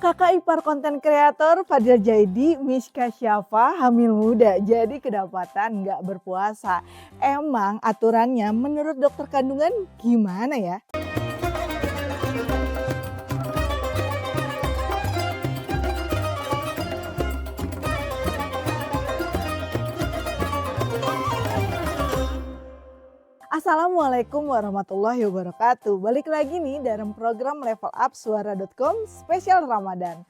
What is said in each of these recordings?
Kakak ipar konten kreator Fadil Jaidi, Miska Syafa hamil muda jadi kedapatan nggak berpuasa. Emang aturannya menurut dokter kandungan gimana ya? Assalamualaikum warahmatullahi wabarakatuh. Balik lagi nih dalam program Level Up Suara.com spesial Ramadan.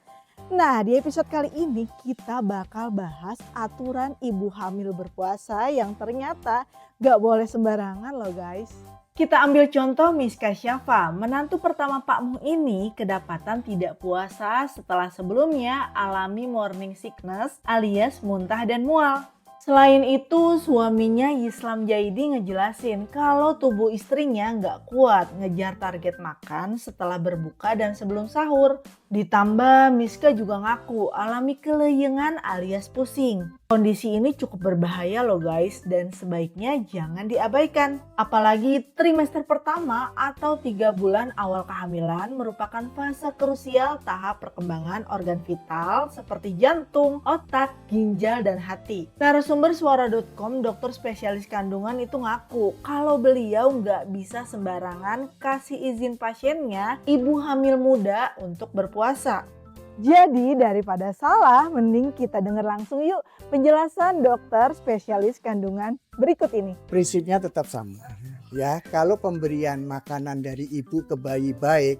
Nah, di episode kali ini kita bakal bahas aturan ibu hamil berpuasa yang ternyata gak boleh sembarangan loh guys. Kita ambil contoh Miska Syafa, menantu pertama Pak Muh ini kedapatan tidak puasa setelah sebelumnya alami morning sickness alias muntah dan mual. Selain itu, suaminya Yislam Jaidi ngejelasin kalau tubuh istrinya nggak kuat ngejar target makan setelah berbuka dan sebelum sahur. Ditambah Miska juga ngaku alami keleyengan alias pusing. Kondisi ini cukup berbahaya loh guys dan sebaiknya jangan diabaikan. Apalagi trimester pertama atau 3 bulan awal kehamilan merupakan fase krusial tahap perkembangan organ vital seperti jantung, otak, ginjal, dan hati. Narasumber Suara.com dokter spesialis kandungan itu ngaku kalau beliau nggak bisa sembarangan kasih izin pasiennya ibu hamil muda untuk berpuasa. Jadi daripada salah, mending kita dengar langsung yuk penjelasan dokter spesialis kandungan berikut ini. Prinsipnya tetap sama. Ya, kalau pemberian makanan dari ibu ke bayi baik,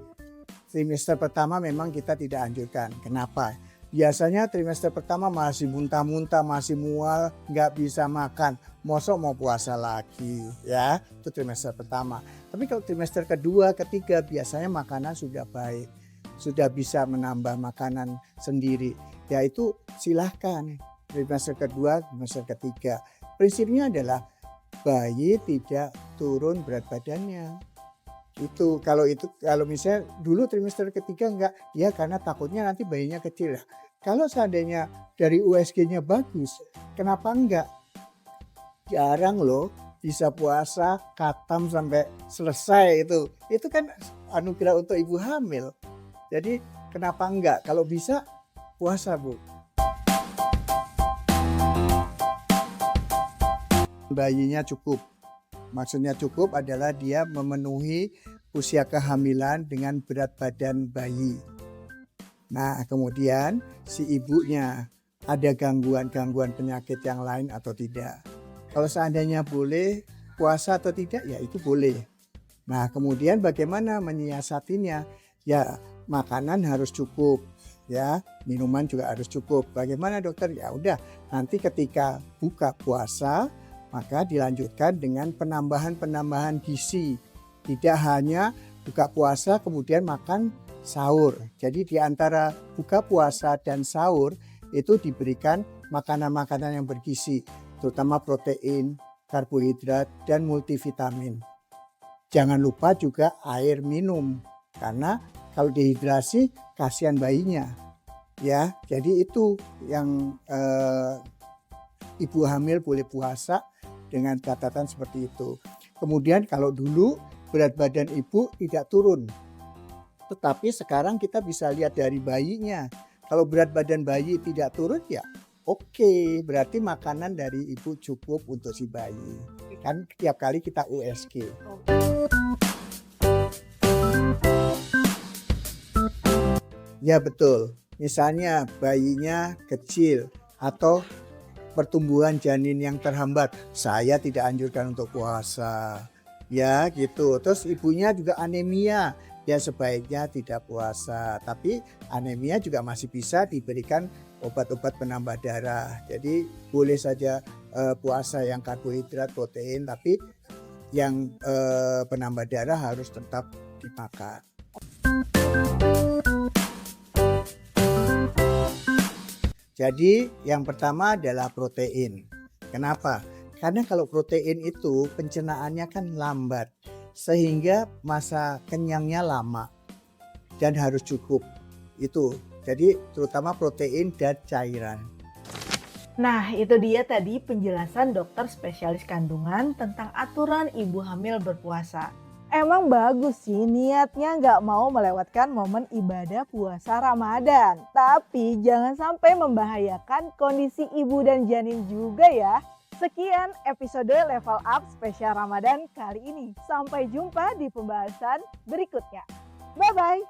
trimester pertama memang kita tidak anjurkan. Kenapa? Biasanya trimester pertama masih muntah-muntah, masih mual, nggak bisa makan. Mosok mau puasa lagi, ya itu trimester pertama. Tapi kalau trimester kedua, ketiga biasanya makanan sudah baik. Sudah bisa menambah makanan sendiri, yaitu silahkan trimester kedua, trimester ketiga. Prinsipnya adalah bayi tidak turun berat badannya. Kalau misalnya dulu trimester ketiga enggak, ya karena takutnya nanti bayinya kecil. Kalau seandainya dari USG-nya bagus, kenapa enggak? Jarang loh bisa puasa khatam sampai selesai itu. Itu kan anugerah untuk ibu hamil. Jadi kenapa enggak? Kalau bisa puasa Bu. Bayinya cukup. Maksudnya cukup adalah dia memenuhi usia kehamilan dengan berat badan bayi. Nah kemudian si ibunya ada gangguan-gangguan penyakit yang lain atau tidak. Kalau seandainya boleh puasa atau tidak ya itu boleh. Nah kemudian bagaimana menyiasatinya? Ya makanan harus cukup, ya minuman juga harus cukup. Bagaimana dokter? Ya udah nanti ketika buka puasa maka dilanjutkan dengan penambahan gizi. Tidak hanya buka puasa kemudian makan sahur. Jadi di antara buka puasa dan sahur itu diberikan makanan-makanan yang bergizi, terutama protein, karbohidrat, dan multivitamin. Jangan lupa juga air minum karena kalau dehidrasi kasihan bayinya, ya. Jadi itu yang ibu hamil boleh puasa dengan catatan seperti itu. Kemudian kalau dulu berat badan ibu tidak turun, tetapi sekarang kita bisa lihat dari bayinya. Kalau berat badan bayi tidak turun ya oke, berarti makanan dari ibu cukup untuk si bayi. Kan tiap kali kita USG. Ya betul, misalnya bayinya kecil atau pertumbuhan janin yang terhambat, saya tidak anjurkan untuk puasa. Ya gitu, terus ibunya juga anemia, ya sebaiknya tidak puasa. Tapi anemia juga masih bisa diberikan obat-obat penambah darah. Jadi boleh saja puasa yang karbohidrat, protein, tapi yang penambah darah harus tetap dimakan. Jadi yang pertama adalah protein. Kenapa? Karena kalau protein itu pencernaannya kan lambat, sehingga masa kenyangnya lama dan harus cukup. Itu. Jadi terutama protein dan cairan. Nah itu dia tadi penjelasan dokter spesialis kandungan tentang aturan ibu hamil berpuasa. Emang bagus sih niatnya nggak mau melewatkan momen ibadah puasa Ramadan. Tapi jangan sampai membahayakan kondisi ibu dan janin juga ya. Sekian episode Level Up spesial Ramadan kali ini. Sampai jumpa di pembahasan berikutnya. Bye-bye.